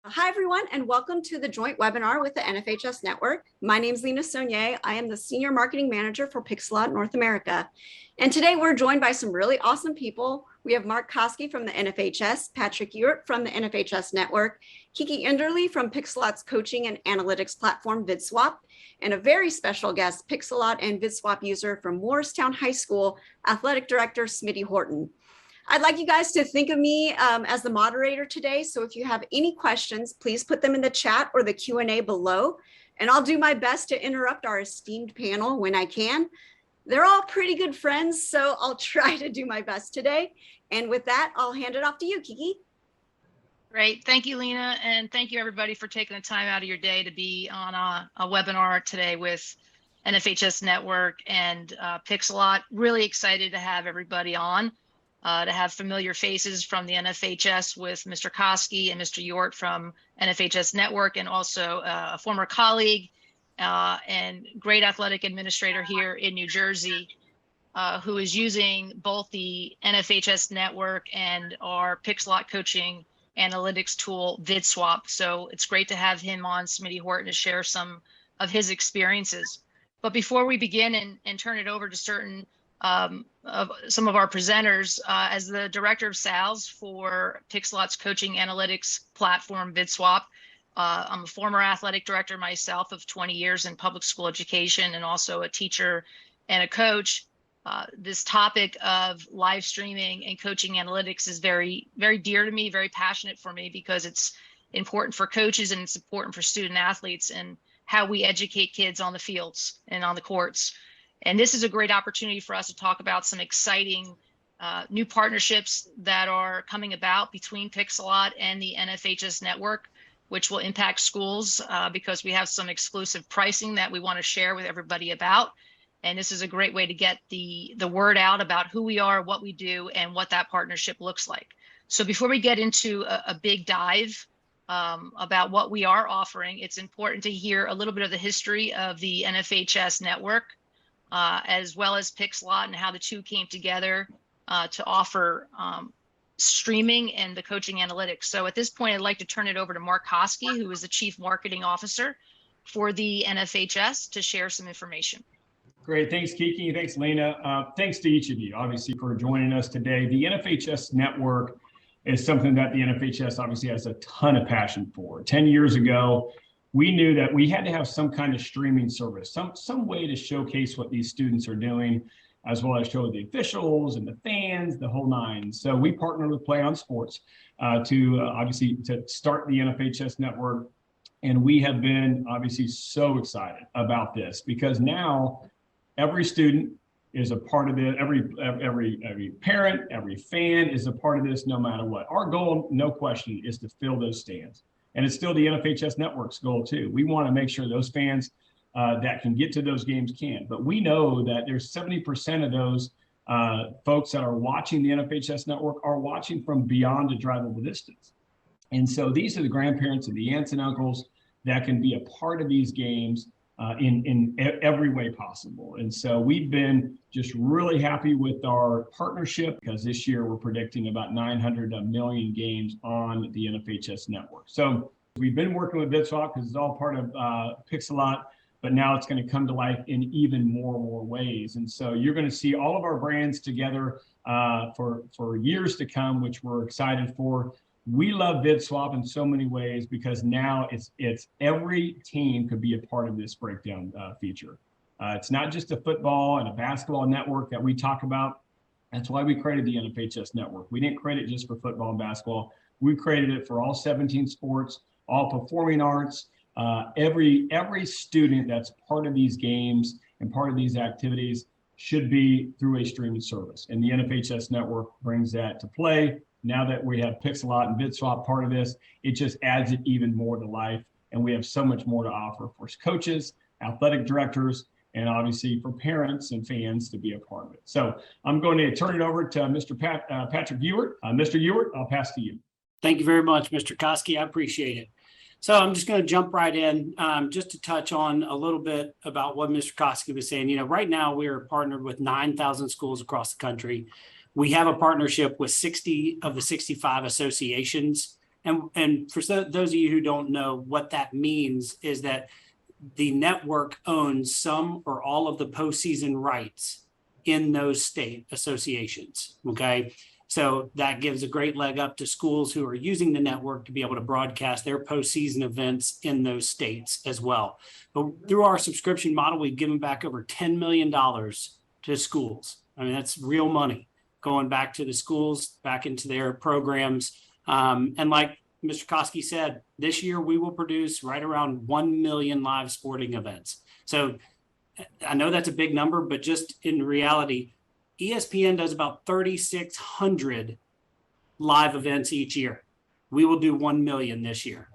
Hi, everyone, and welcome to the joint webinar with the NFHS Network. My name is Lena Saunier. I am the Senior Marketing Manager for Pixelot North America. And today we're joined by some really awesome people. We have Mark Koski from the NFHS, Patrick Ewert from the NFHS Network, Kiki Enderle from Pixelot's coaching and analytics platform, VidSwap, and a very special guest, Pixelot and VidSwap user from Morristown High School, Athletic Director Smitty Horton. I'd like you guys to think of me as the moderator today. So if you have any questions, please put them in the chat or the Q&A below, and I'll do my best to interrupt our esteemed panel when I can. They're all pretty good friends, so I'll try to do my best today. And with that, I'll hand it off to you, Kiki. Great. Thank you, Lena. And thank you, everybody, for taking the time out of your day to be on a webinar today with NFHS Network and Pixelot. Really excited to have everybody on. To have familiar faces from the NFHS with Mr. Koski and Mr. Ewert from NFHS Network, and also a former colleague and great athletic administrator here in New Jersey, who is using both the NFHS Network and our Pixelot coaching analytics tool, VidSwap. So it's great to have him on, Smitty Horton, to share some of his experiences. But before we begin and turn it over to some of our presenters, as the Director of Sales for Pixelot's coaching analytics platform, VidSwap. I'm a former athletic director myself of 20 years in public school education, and also a teacher and a coach. This topic of live streaming and coaching analytics is very, very dear to me, very passionate for me, because it's important for coaches and it's important for student athletes and how we educate kids on the fields and on the courts. And this is a great opportunity for us to talk about some exciting new partnerships that are coming about between Pixelot and the NFHS Network, which will impact schools because we have some exclusive pricing that we want to share with everybody about. And this is a great way to get the word out about who we are, what we do, and what that partnership looks like. So before we get into a big dive about what we are offering, it's important to hear a little bit of the history of the NFHS Network, as well as Pixelot, and how the two came together to offer streaming and the coaching analytics. So at this point, I'd like to turn it over to Mark Koski, who is the Chief Marketing Officer for the NFHS, to share some information. Great. Thanks, Kiki. Thanks, Lena. Thanks to each of you, obviously, for joining us today. The NFHS Network is something that the NFHS obviously has a ton of passion for. 10 years ago, we knew that we had to have some kind of streaming service, some way to showcase what these students are doing, as well as show the officials and the fans, the whole nine. So we partnered with Play on Sports to start the NFHS Network. And we have been obviously so excited about this, because now every student is a part of it. Every parent, every fan is a part of this, no matter what. Our goal, no question, is to fill those stands. And it's still the NFHS Network's goal too. We want to make sure those fans that can get to those games can. But we know that there's 70% of those folks that are watching the NFHS Network are watching from beyond a drivable distance. And so these are the grandparents and the aunts and uncles that can be a part of these games in every way possible. And so we've been just really happy with our partnership, because this year we're predicting about 900 million games on the NFHS Network. So we've been working with VidSwap because it's all part of Pixelot, but now it's going to come to life in even more ways. And so you're going to see all of our brands together for years to come, which we're excited for. We love VidSwap in so many ways, because now it's every team could be a part of this breakdown feature. It's not just a football and a basketball network that we talk about. That's why we created the NFHS Network. We didn't create it just for football and basketball. We created it for all 17 sports, all performing arts. Every student that's part of these games and part of these activities should be through a streaming service. And the NFHS Network brings that to play. Now that we have Pixelot and VidSwap part of this, it just adds it even more to life. And we have so much more to offer for coaches, athletic directors, and obviously for parents and fans to be a part of it. So I'm going to turn it over to Mr. Patrick Ewert. Mr. Ewert, I'll pass to you. Thank you very much, Mr. Koski. I appreciate it. So I'm just going to jump right in just to touch on a little bit about what Mr. Koski was saying. You know, right now we are partnered with 9,000 schools across the country. We have a partnership with 60 of the 65 associations And for those of you who don't know what that means is that the network owns some or all of the postseason rights in those state associations, okay? So that gives a great leg up to schools who are using the network to be able to broadcast their postseason events in those states as well. But through our subscription model, we've given back over $10 million to schools. I mean, that's real money going back to the schools, back into their programs. And like Mr. Koski said, this year we will produce right around 1 million live sporting events. So I know that's a big number, but just in reality, ESPN does about 3,600 live events each year. We will do 1 million this year.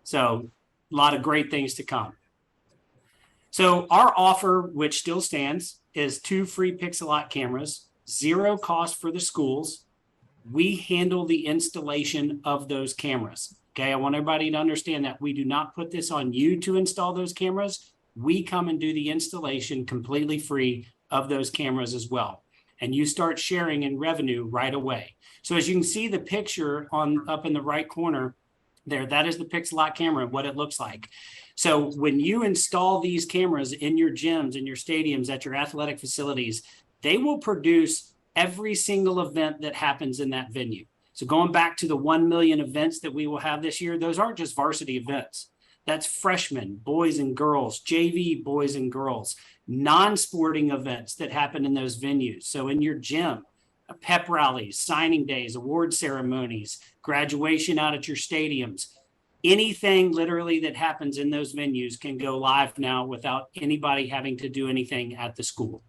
So a lot of great things to come. So our offer, which still stands, is 2 free Pixelot cameras, 0 cost for the schools. We handle the installation of those cameras. Okay, I want everybody to understand that we do not put this on you to install those cameras. We come and do the installation completely free of those cameras as well. And you start sharing in revenue right away. So as you can see the picture on up in the right corner there, that is the Pixelot camera, what it looks like. So when you install these cameras in your gyms, in your stadiums, at your athletic facilities, they will produce every single event that happens in that venue. So going back to the 1 million events that we will have this year, those aren't just varsity events. That's freshmen, boys and girls, JV boys and girls, non-sporting events that happen in those venues. So in your gym, pep rallies, signing days, award ceremonies, graduation out at your stadiums, anything literally that happens in those venues can go live now without anybody having to do anything at the school.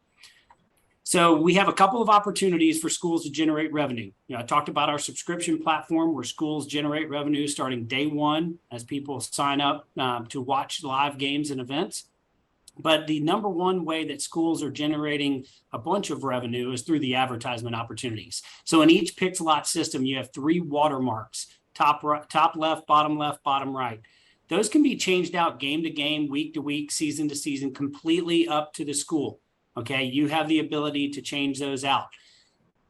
So we have a couple of opportunities for schools to generate revenue. I talked about our subscription platform where schools generate revenue starting day one as people sign up to watch live games and events. But the number one way that schools are generating a bunch of revenue is through the advertisement opportunities. So in each Pixelot system, you have 3 watermarks, top left, bottom right. Those can be changed out game to game, week to week, season to season, completely up to the school. Okay, you have the ability to change those out.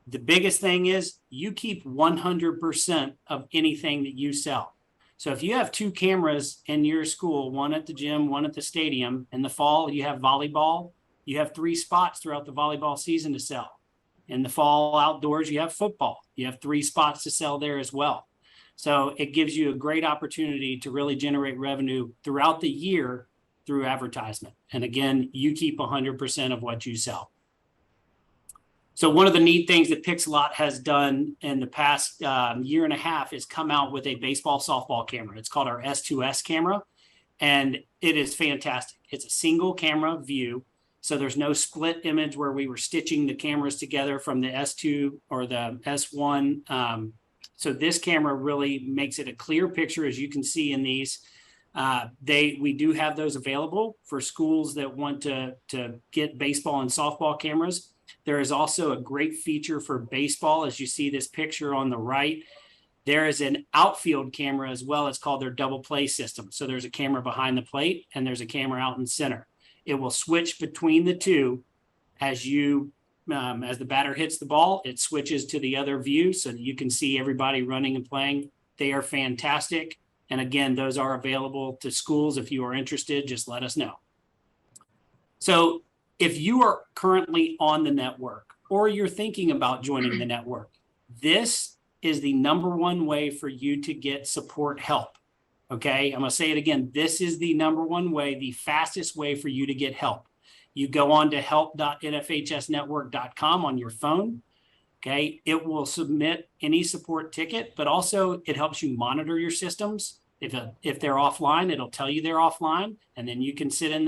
The biggest thing is you keep 100% of anything that you sell. So if you have 2 cameras in your school, one at the gym, one at the stadium, in the fall you have volleyball, you have 3 spots throughout the volleyball season to sell. In the fall outdoors, you have football. You have 3 spots to sell there as well. So it gives you a great opportunity to really generate revenue throughout the year through advertisement. And again, you keep 100% of what you sell. So one of the neat things that Pixelot has done in the past year and a half is come out with a baseball softball camera. It's called our S2S camera, and it is fantastic. It's a single camera view. So there's no split image where we were stitching the cameras together from the S2 or the S1. So this camera really makes it a clear picture, as you can see in these. We do have those available for schools that want to get baseball and softball cameras. There is also a great feature for baseball. As you see this picture on the right, there is an outfield camera as well. It's called their double play system. So there's a camera behind the plate and there's a camera out in center. It will switch between the two as the batter hits the ball. It switches to the other view so that you can see everybody running and playing. They are fantastic. And again, those are available to schools. If you are interested, just let us know. So if you are currently on the network or you're thinking about joining the network, this is the number one way for you to get support help. Okay, I'm going to say it again. This is the number one way, the fastest way for you to get help. You go on to help.nfhsnetwork.com on your phone. Okay, it will submit any support ticket, but also it helps you monitor your systems. If they're offline, it'll tell you they're offline, and then you can send in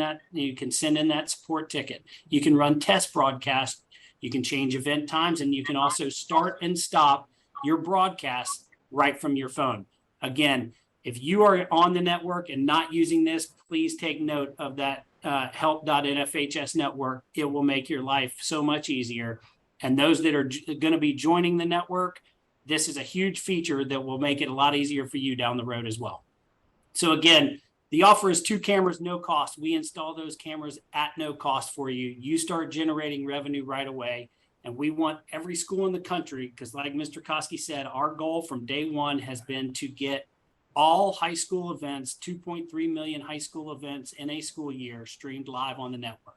that support ticket. You can run test broadcasts, you can change event times, and you can also start and stop your broadcast right from your phone. Again, if you are on the network and not using this, please take note of that help.nfhs network. It will make your life so much easier. And those that are going to be joining the network, this is a huge feature that will make it a lot easier for you down the road as well. So again, the offer is 2 cameras, no cost. We install those cameras at no cost for you. You start generating revenue right away. And we want every school in the country, because like Mr. Koski said, our goal from day one has been to get all high school events, 2.3 million high school events in a school year, streamed live on the network.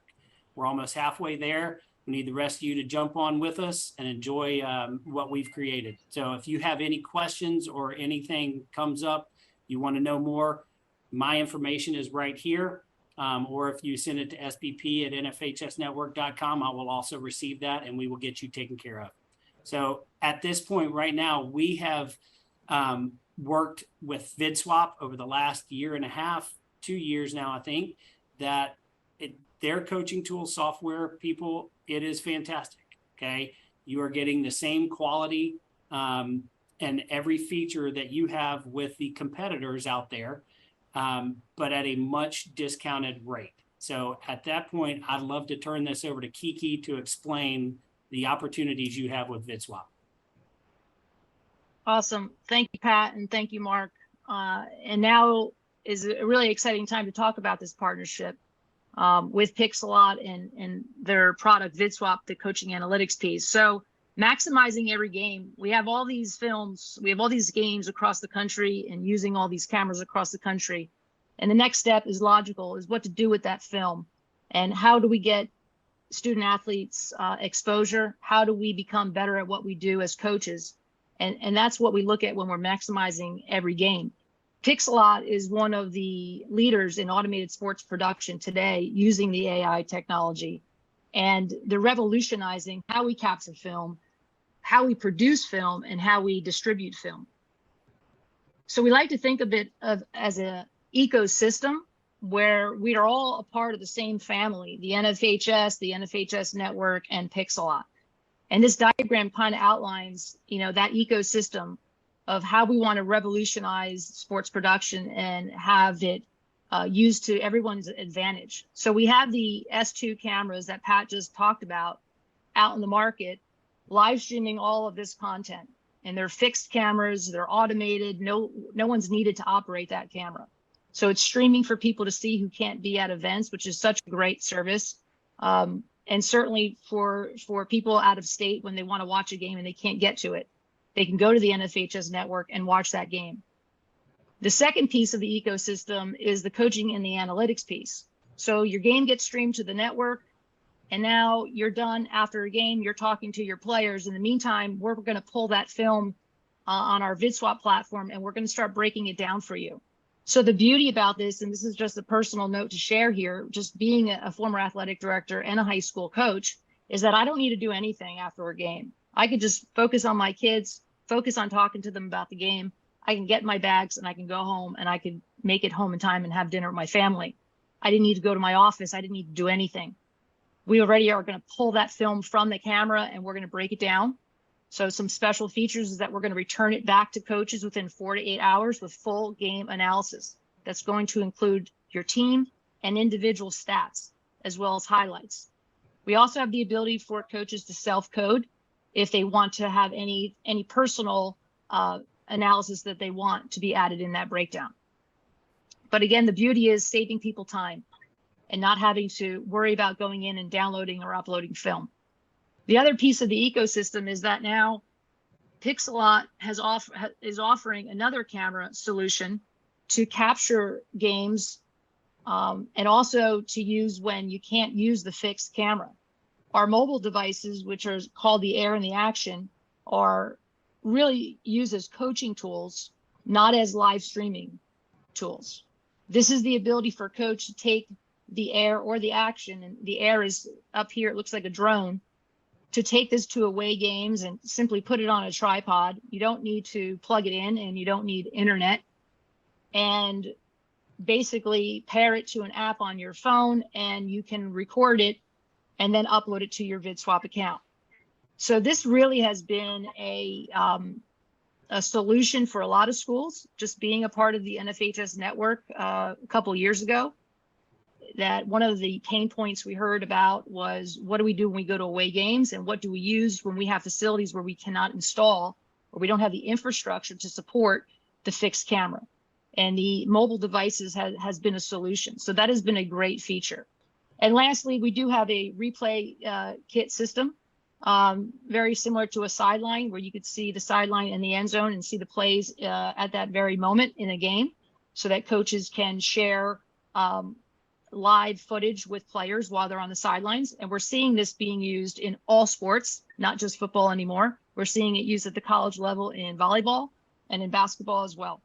We're almost halfway there. We need the rest of you to jump on with us and enjoy what we've created. So if you have any questions or anything comes up, you want to know more, my information is right here. Or if you send it to SBP at NFHSnetwork.com, I will also receive that and we will get you taken care of. So at this point right now, we have worked with VidSwap over the last year and a half, 2 years now, I think, that their coaching tool software, people, it is fantastic. Okay. You are getting the same quality and every feature that you have with the competitors out there, but at a much discounted rate. So at that point, I'd love to turn this over to Kiki to explain the opportunities you have with VidSwap. Awesome. Thank you, Pat, and thank you, Mark. And now is a really exciting time to talk about this partnership with Pixelot and their product VidSwap, the coaching analytics piece. So maximizing every game. We have all these films, we have all these games across the country and using all these cameras across the country. And the next step is logical, is what to do with that film. And how do we get student athletes exposure? How do we become better at what we do as coaches? And that's what we look at when we're maximizing every game. Pixelot is one of the leaders in automated sports production today using the AI technology. And they're revolutionizing how we capture film, how we produce film, and how we distribute film. So we like to think of it as an ecosystem where we are all a part of the same family, the NFHS, the NFHS Network, and Pixelot. And this diagram kind of outlines, that ecosystem of how we want to revolutionize sports production and have it used to everyone's advantage. So we have the S2 cameras that Pat just talked about out in the market, live streaming all of this content. And they're fixed cameras, they're automated, no one's needed to operate that camera. So it's streaming for people to see who can't be at events, which is such a great service. And certainly for people out of state, when they want to watch a game and they can't get to it, they can go to the NFHS network and watch that game. The second piece of the ecosystem is the coaching and the analytics piece. So your game gets streamed to the network, and now you're done after a game, you're talking to your players. In the meantime, we're going to pull that film on our VidSwap platform, and we're going to start breaking it down for you. So the beauty about this, and this is just a personal note to share here, just being a former athletic director and a high school coach, is that I don't need to do anything after a game. I could just focus on my kids, focus on talking to them about the game. I can get my bags and I can go home and I can make it home in time and have dinner with my family. I didn't need to go to my office. I didn't need to do anything. We already are going to pull that film from the camera and we're going to break it down. So some special features is that we're going to return it back to coaches within 4 to 8 hours with full game analysis. That's going to include your team and individual stats, as well as highlights. We also have the ability for coaches to self-code if they want to have any personal analysis that they want to be added in that breakdown. But again, the beauty is saving people time and not having to worry about going in and downloading or uploading film. The other piece of the ecosystem is that now Pixelot is offering another camera solution to capture games and also to use when you can't use the fixed camera. Our mobile devices, which are called the Air and the Action, are really used as coaching tools, not as live streaming tools. This is the ability for a coach to take the Air or the Action, and the Air is up here, it looks like a drone, to take this to away games and simply put it on a tripod. You don't need to plug it in and you don't need internet. And basically pair it to an app on your phone and you can record it and then upload it to your VidSwap account. So this really has been a solution for a lot of schools, just being a part of the NFHS network a couple of years ago. That one of the pain points we heard about was, what do we do when we go to away games, and what do we use when we have facilities where we cannot install or we don't have the infrastructure to support the fixed camera? And the mobile devices has been a solution. So that has been a great feature. And lastly, we do have a replay kit system very similar to a sideline where you could see the sideline and the end zone and see the plays at that very moment in a game, so that coaches can share live footage with players while they're on the sidelines. And we're seeing this being used in all sports, not just football anymore. We're seeing it used at the college level in volleyball and in basketball as well,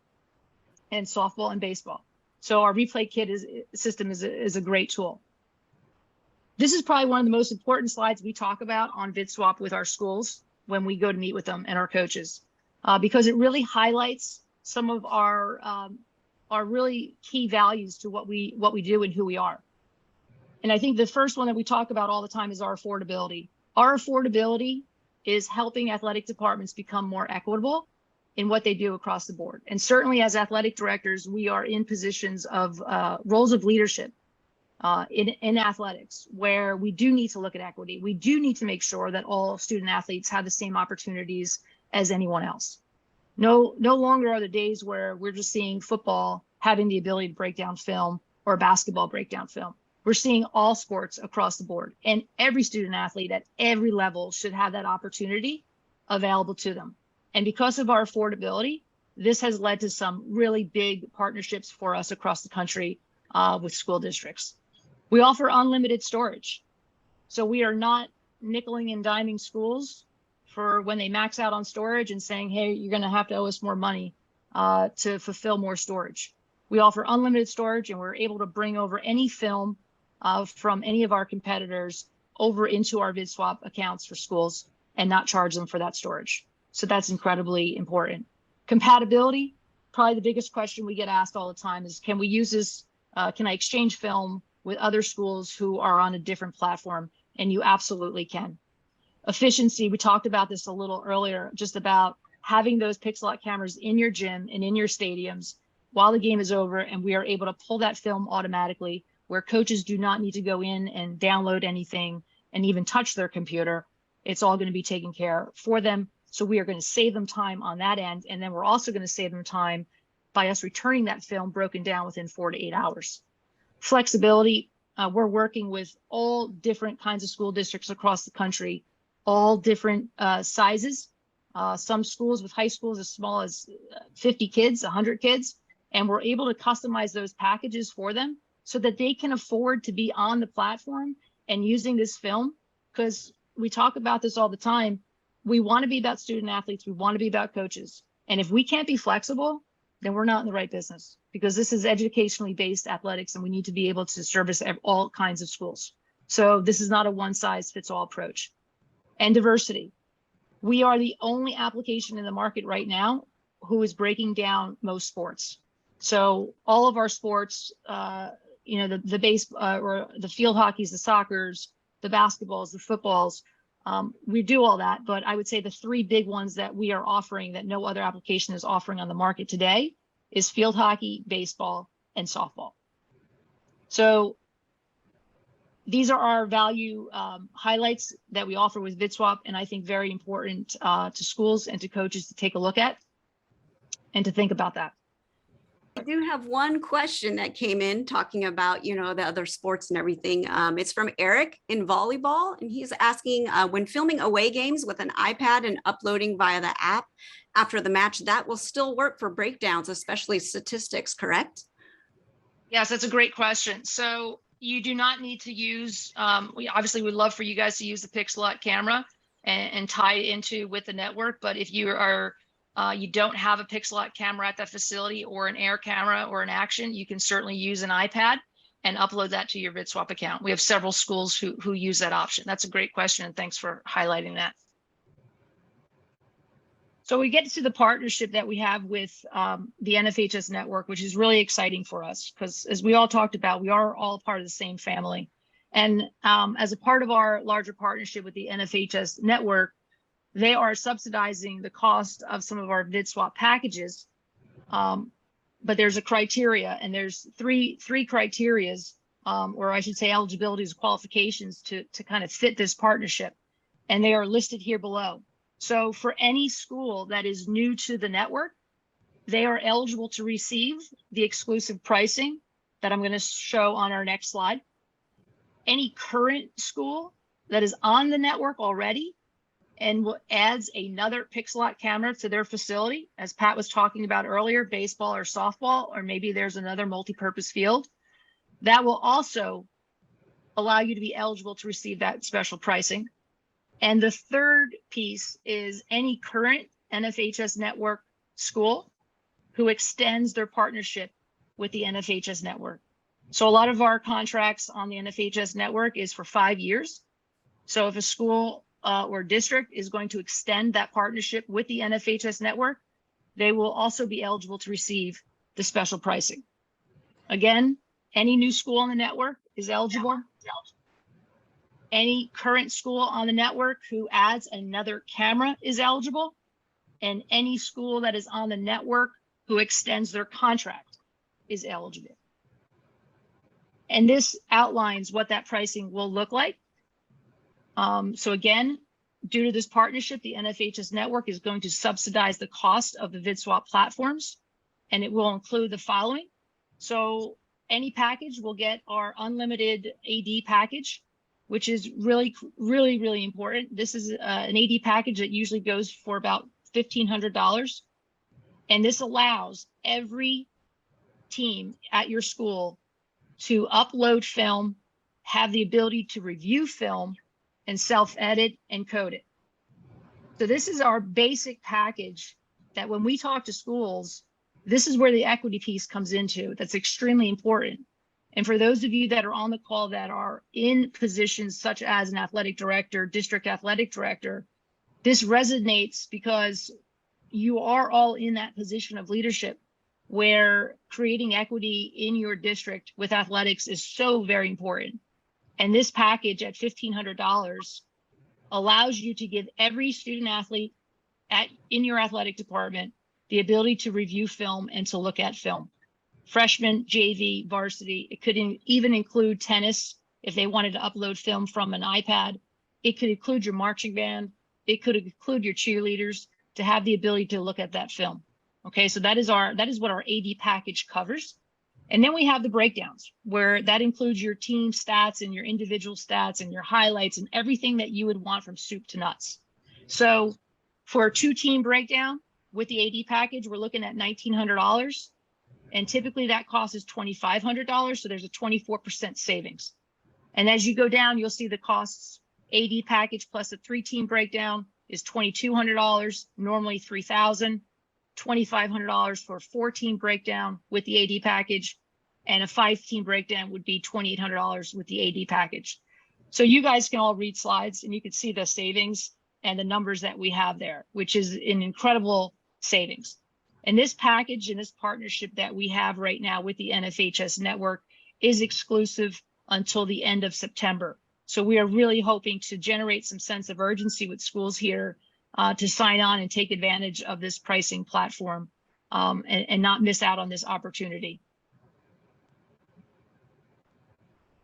and softball and baseball. So our replay kit system is a great tool. This is probably one of the most important slides we talk about on VidSwap with our schools when we go to meet with them and our coaches, because it really highlights some of our really key values to what we do and who we are. And I think the first one that we talk about all the time is our affordability. Our affordability is helping athletic departments become more equitable in what they do across the board. And certainly as athletic directors, we are in positions of roles of leadership in athletics, where we do need to look at equity. We do need to make sure that all student athletes have the same opportunities as anyone else. No longer are the days where we're just seeing football having the ability to break down film or basketball break down film. We're seeing all sports across the board, and every student athlete at every level should have that opportunity available to them. And because of our affordability, this has led to some really big partnerships for us across the country with school districts. We offer unlimited storage. So we are not nickeling and diming schools for when they max out on storage and saying, hey, you're going to have to owe us more money to fulfill more storage. We offer unlimited storage, and we're able to bring over any film from any of our competitors over into our VidSwap accounts for schools and not charge them for that storage. So that's incredibly important. Compatibility, probably the biggest question we get asked all the time is, can we use this? Can I exchange film with other schools who are on a different platform? And you absolutely can. Efficiency, we talked about this a little earlier, just about having those Pixelot cameras in your gym and in your stadiums while the game is over, and we are able to pull that film automatically, where coaches do not need to go in and download anything and even touch their computer. It's all going to be taken care for them. So we are going to save them time on that end. And then we're also going to save them time by us returning that film broken down within 4 to 8 hours. Flexibility, we're working with all different kinds of school districts across the country, all different sizes. Some schools with high schools as small as 50 kids, 100 kids, and we're able to customize those packages for them so that they can afford to be on the platform and using this film. Because we talk about this all the time. We want to be about student athletes. We want to be about coaches. And if we can't be flexible, then we're not in the right business, because this is educationally based athletics, and we need to be able to service all kinds of schools. So this is not a one size fits all approach. And diversity. We are the only application in the market right now who is breaking down most sports. So all of our sports, the base or the field hockeys, the soccers, the basketballs, the footballs, we do all that. But I would say the 3 big ones that we are offering that no other application is offering on the market today is field hockey, baseball, and softball. So these are our value highlights that we offer with VidSwap, and I think very important to schools and to coaches to take a look at and to think about that. I do have one question that came in talking about, the other sports and everything. It's from Eric in volleyball, and he's asking, when filming away games with an iPad and uploading via the app after the match, that will still work for breakdowns, especially statistics, correct? Yes, that's a great question. So you do not need to use, we obviously would love for you guys to use the Pixelot camera and tie it into with the network. But if you are, you don't have a Pixelot camera at that facility, or an Air camera or an Action, you can certainly use an iPad and upload that to your VidSwap account. We have several schools who use that option. That's a great question, and thanks for highlighting that. So we get to the partnership that we have with the NFHS Network, which is really exciting for us, because as we all talked about, we are all part of the same family. And as a part of our larger partnership with the NFHS Network, they are subsidizing the cost of some of our VidSwap packages. But there's a criteria, and there's three criterias, or I should say eligibilities, qualifications to kind of fit this partnership. And they are listed here below. So for any school that is new to the network, they are eligible to receive the exclusive pricing that I'm going to show on our next slide. Any current school that is on the network already and adds another Pixelot camera to their facility, as Pat was talking about earlier, baseball or softball, or maybe there's another multi-purpose field, that will also allow you to be eligible to receive that special pricing. And the third piece is any current NFHS Network school who extends their partnership with the NFHS Network. So a lot of our contracts on the NFHS Network is for 5 years. So if a school or district is going to extend that partnership with the NFHS Network, they will also be eligible to receive the special pricing. Again, any new school on the network is eligible. Any current school on the network who adds another camera is eligible. And any school that is on the network who extends their contract is eligible. And this outlines what that pricing will look like. So again, due to this partnership, the NFHS Network is going to subsidize the cost of the VidSwap platforms, and it will include the following. So any package will get our unlimited AD package, which is really important. This is an AD package that usually goes for about $1,500. And this allows every team at your school to upload film, have the ability to review film, and self-edit and code it. So this is our basic package that when we talk to schools, this is where the equity piece comes into. That's extremely important. And for those of you that are on the call that are in positions such as an athletic director, district athletic director, this resonates because you are all in that position of leadership where creating equity in your district with athletics is so very important. And this package at $1,500 allows you to give every student athlete in your athletic department the ability to review film and to look at film. Freshman, JV, varsity, it could even include tennis if they wanted to upload film from an iPad. It could include your marching band. It could include your cheerleaders to have the ability to look at that film. Okay, so that is what our AD package covers. And then we have the breakdowns where that includes your team stats and your individual stats and your highlights and everything that you would want from soup to nuts. So for a 2-team breakdown with the AD package, we're looking at $1,900. And typically that cost is $2,500. So there's a 24% savings. And as you go down, you'll see the costs. AD package plus a 3-team breakdown is $2,200, normally $3,000. $2,500 for a 4-team breakdown with the AD package, and a 5-team breakdown would be $2,800 with the AD package. So you guys can all read slides and you can see the savings and the numbers that we have there, which is an incredible savings. And this package and this partnership that we have right now with the NFHS Network is exclusive until the end of September. So we are really hoping to generate some sense of urgency with schools here to sign on and take advantage of this pricing platform and not miss out on this opportunity.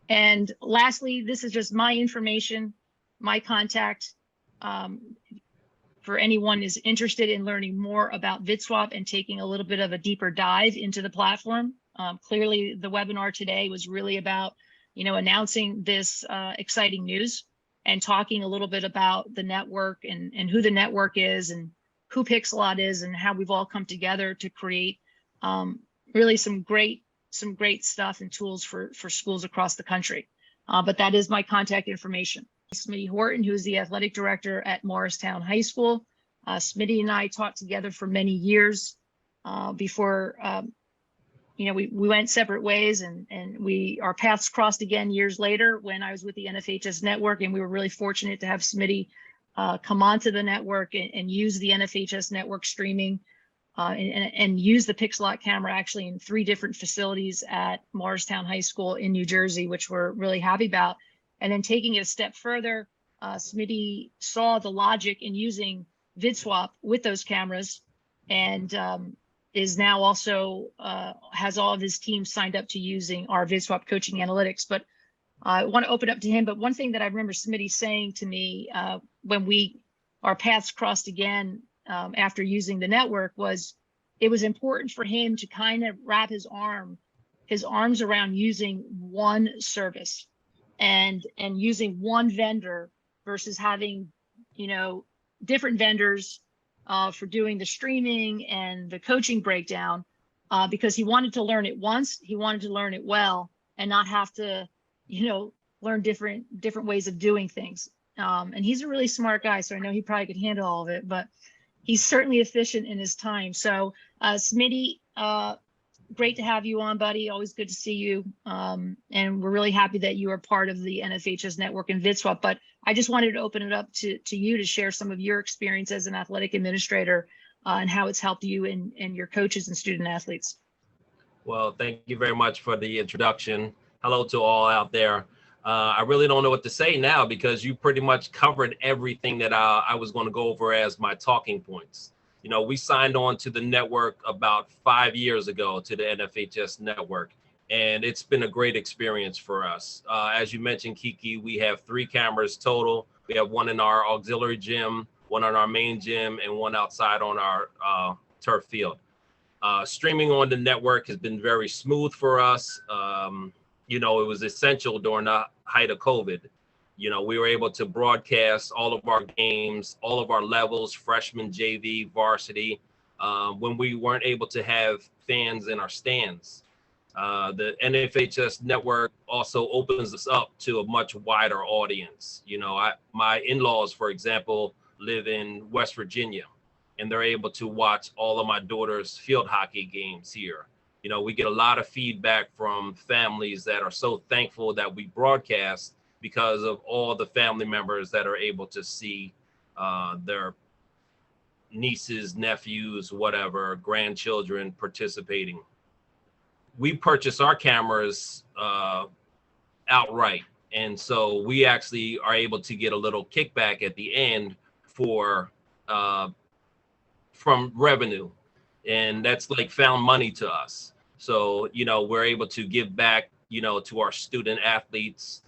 And lastly, this is just my information, my contact. For anyone who's interested in learning more about VidSwap and taking a little bit of a deeper dive into the platform. Clearly, the webinar today was really about, announcing this exciting news and talking a little bit about the network and who the network is and who Pixelot is and how we've all come together to create really some great stuff and tools for schools across the country. But that is my contact information. Smitty Horton, who's the athletic director at Morristown High School. Smitty and I taught together for many years before we went separate ways, and our paths crossed again years later when I was with the NFHS Network, and we were really fortunate to have Smitty come onto the network and use the NFHS Network streaming and use the Pixelot camera actually in 3 different facilities at Morristown High School in New Jersey, which we're really happy about. And then taking it a step further, Smitty saw the logic in using VidSwap with those cameras, and is now also has all of his team signed up to using our VidSwap coaching analytics. But I want to open up to him. But one thing that I remember Smitty saying to me when our paths crossed again after using the network was it was important for him to kind of wrap his arms around using one service and using one vendor versus having different vendors for doing the streaming and the coaching breakdown because he wanted to learn it once. He wanted to learn it well and not have to, learn different ways of doing things. And he's a really smart guy, so I know he probably could handle all of it, but he's certainly efficient in his time. So Smitty, great to have you on, buddy. Always good to see you. And we're really happy that you are part of the NFHS Network and VidSwap. But I just wanted to open it up to you to share some of your experience as an athletic administrator and how it's helped you and your coaches and student athletes. Well, thank you very much for the introduction. Hello to all out there. I really don't know what to say now because you pretty much covered everything that I was going to go over as my talking points. We signed on to the network about 5 years ago to the NFHS network, and it's been a great experience for us. As you mentioned, Kiki, we have 3 cameras total. We have one in our auxiliary gym, one on our main gym, and one outside on our turf field. Streaming on the network has been very smooth for us. It was essential during the height of COVID. We were able to broadcast all of our games, all of our levels, freshman, JV, varsity, when we weren't able to have fans in our stands. The NFHS network also opens us up to a much wider audience. My in-laws, for example, live in West Virginia, and they're able to watch all of my daughter's field hockey games here. We get a lot of feedback from families that are so thankful that we broadcast because of all the family members that are able to see their nieces, nephews, whatever, grandchildren participating. We purchase our cameras outright. And so we actually are able to get a little kickback at the end from revenue. And that's like found money to us. So, we're able to give back, to our student athletes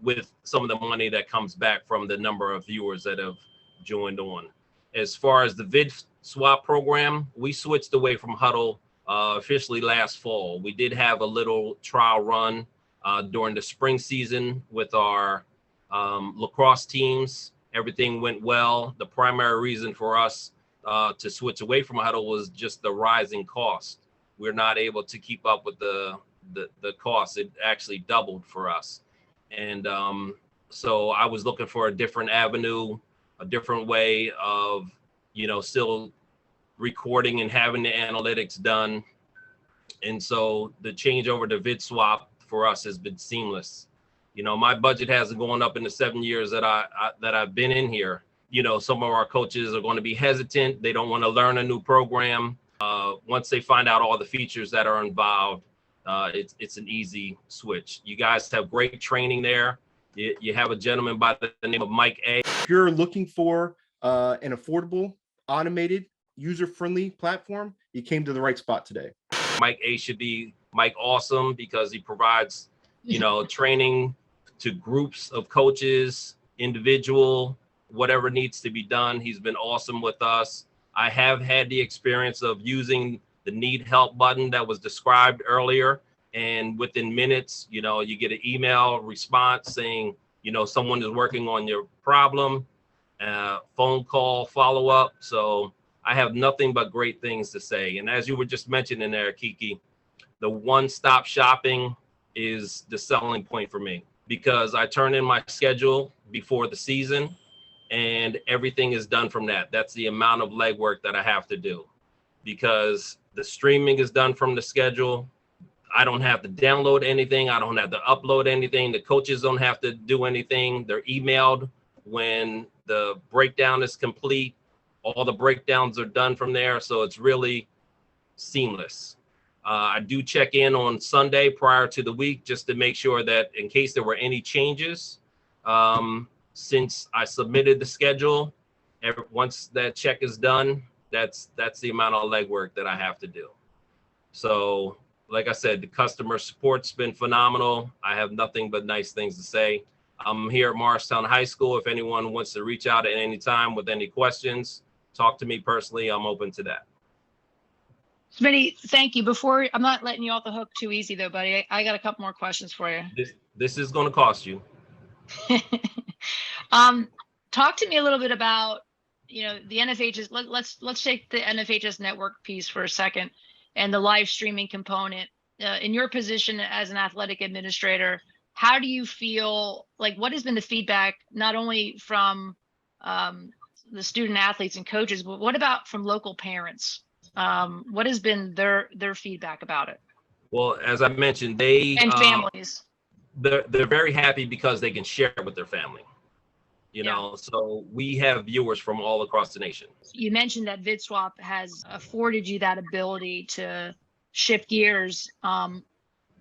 with some of the money that comes back from the number of viewers that have joined on. As far as the VidSwap program, we switched away from Huddle officially last fall. We did have a little trial run during the spring season with our lacrosse teams. Everything went well. The primary reason for us to switch away from Huddle was just the rising cost. We're not able to keep up with the cost. It actually doubled for us. And so I was looking for a different avenue, a different way of, still recording and having the analytics done. And so the change over to VidSwap for us has been seamless. My budget hasn't gone up in the 7 years that I've been in here. Some of our coaches are going to be hesitant. They don't want to learn a new program. Once they find out all the features that are involved, it's an easy switch. You guys have great training there. You have a gentleman by the name of Mike A. If you're looking for an affordable, automated, user-friendly platform, you came to the right spot today. Mike A should be Mike Awesome because he provides, training to groups of coaches, individual, whatever needs to be done. He's been awesome with us. I have had the experience of using the need help button that was described earlier. And within minutes, you get an email response saying, someone is working on your problem, phone call, follow up. So I have nothing but great things to say. And as you were just mentioning there, Kiki, the one-stop shopping is the selling point for me because I turn in my schedule before the season and everything is done from that. That's the amount of legwork that I have to do because the streaming is done from the schedule. I don't have to download anything. I don't have to upload anything. The coaches don't have to do anything. They're emailed when the breakdown is complete. All the breakdowns are done from there. So it's really seamless. I do check in on Sunday prior to the week just to make sure that in case there were any changes, since I submitted the schedule, once that check is done, that's the amount of legwork that I have to do. So like I said, the customer support's been phenomenal. I have nothing but nice things to say. I'm here at Morristown High School. If anyone wants to reach out at any time with any questions, talk to me personally. I'm open to that. Smitty, thank you. I'm not letting you off the hook too easy though, buddy. I got a couple more questions for you. This is going to cost you. Talk to me a little bit about the NFHS, let's take the NFHS network piece for a second and the live streaming component. In your position as an athletic administrator, how do you feel, like what has been the feedback, not only from the student athletes and coaches, but what about from local parents? What has been their feedback about it? Well, as I mentioned, they and families. They're very happy because they can share it with their family. So we have viewers from all across the nation. You mentioned that VidSwap has afforded you that ability to shift gears.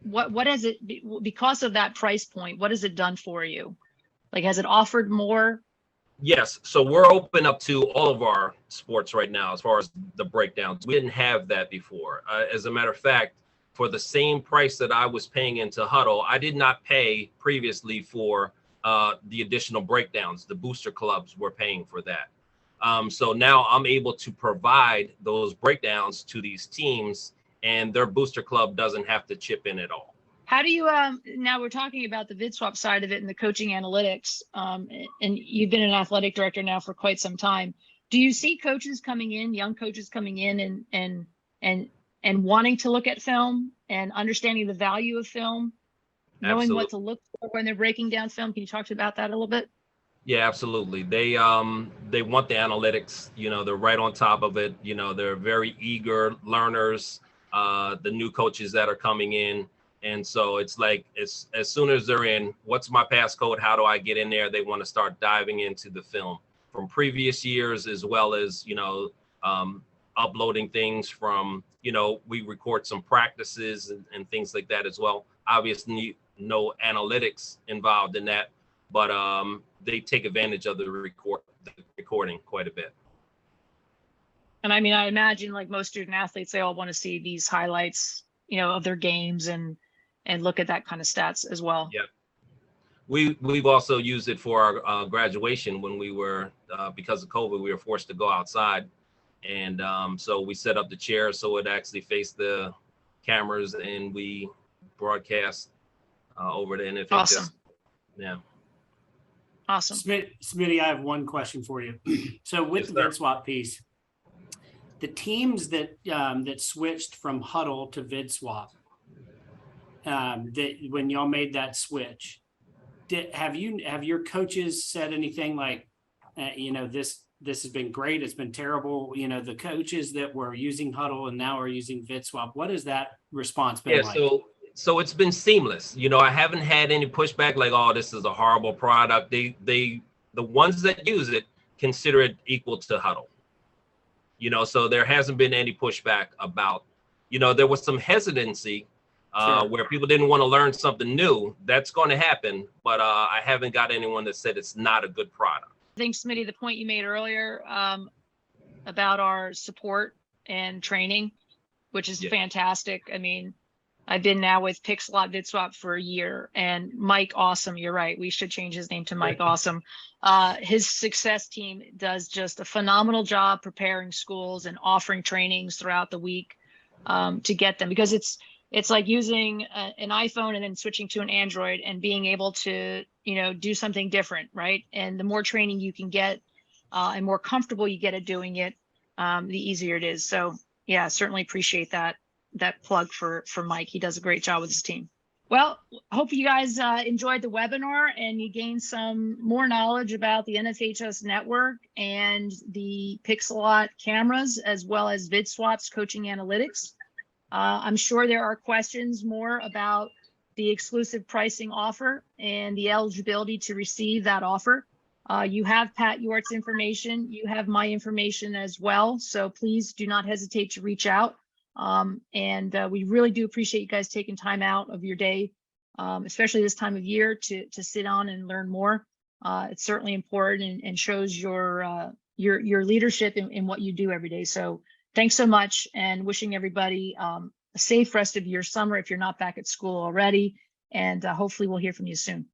What has it, because of that price point, what has it done for you? Like, has it offered more? Yes. So we're open up to all of our sports right now as far as the breakdowns. We didn't have that before. As a matter of fact, for the same price that I was paying into Huddle, I did not pay previously for the additional breakdowns. The booster clubs were paying for that. So now I'm able to provide those breakdowns to these teams, and their booster club doesn't have to chip in at all. How do you, now we're talking about the VidSwap side of it and the coaching analytics, and you've been an athletic director now for quite some time. Do you see coaches coming in, young coaches coming in and wanting to look at film and understanding the value of film, knowing Absolutely. what to look for when they're breaking down film? Can you talk about that a little bit? Yeah, absolutely. They want the analytics, they're right on top of it. They're very eager learners, the new coaches that are coming in. And so it's like, as soon as they're in, what's my passcode? How do I get in there? They want to start diving into the film from previous years, as well as, uploading things from, we record some practices and things like that as well. Obviously, no analytics involved in that, but they take advantage of the recording quite a bit. And I mean, I imagine like most student athletes, they all want to see these highlights, of their games and look at that kind of stats as well. Yeah. We've also used it for our graduation when we were, because of COVID, we were forced to go outside. And so we set up the chair so it actually faced the cameras, and we broadcast over the NFHS. Awesome. Yeah. Awesome. Smitty, I have one question for you. So with the VidSwap piece, the teams that switched from Huddle to VidSwap, that when y'all made that switch, have your coaches said anything like, this has been great, it's been terrible? The coaches that were using Huddle and now are using VidSwap, what has that response been like? So it's been seamless. I haven't had any pushback like, oh, this is a horrible product. The ones that use it consider it equal to Huddle. So there hasn't been any pushback about, there was some hesitancy Sure. where people didn't want to learn something new. That's going to happen, but I haven't got anyone that said it's not a good product. I think, Smitty, the point you made earlier about our support and training, which is fantastic. I mean, I've been now with Pixelot VidSwap for a year, and Mike Awesome, you're right, we should change his name to Mike Awesome. His success team does just a phenomenal job preparing schools and offering trainings throughout the week to get them, because it's like using an iPhone and then switching to an Android and being able to, do something different, right? And the more training you can get and more comfortable you get at doing it, the easier it is. So yeah, certainly appreciate that plug for Mike. He does a great job with his team. Well, hope you guys enjoyed the webinar and you gained some more knowledge about the NFHS network and the Pixelot cameras, as well as VidSwap's coaching analytics. I'm sure there are questions more about the exclusive pricing offer and the eligibility to receive that offer. You have Pat Yort's information. You have my information as well. So please do not hesitate to reach out. And we really do appreciate you guys taking time out of your day, especially this time of year, to sit on and learn more. It's certainly important and shows your leadership in what you do every day. So thanks so much, and wishing everybody a safe rest of your summer if you're not back at school already. And hopefully we'll hear from you soon.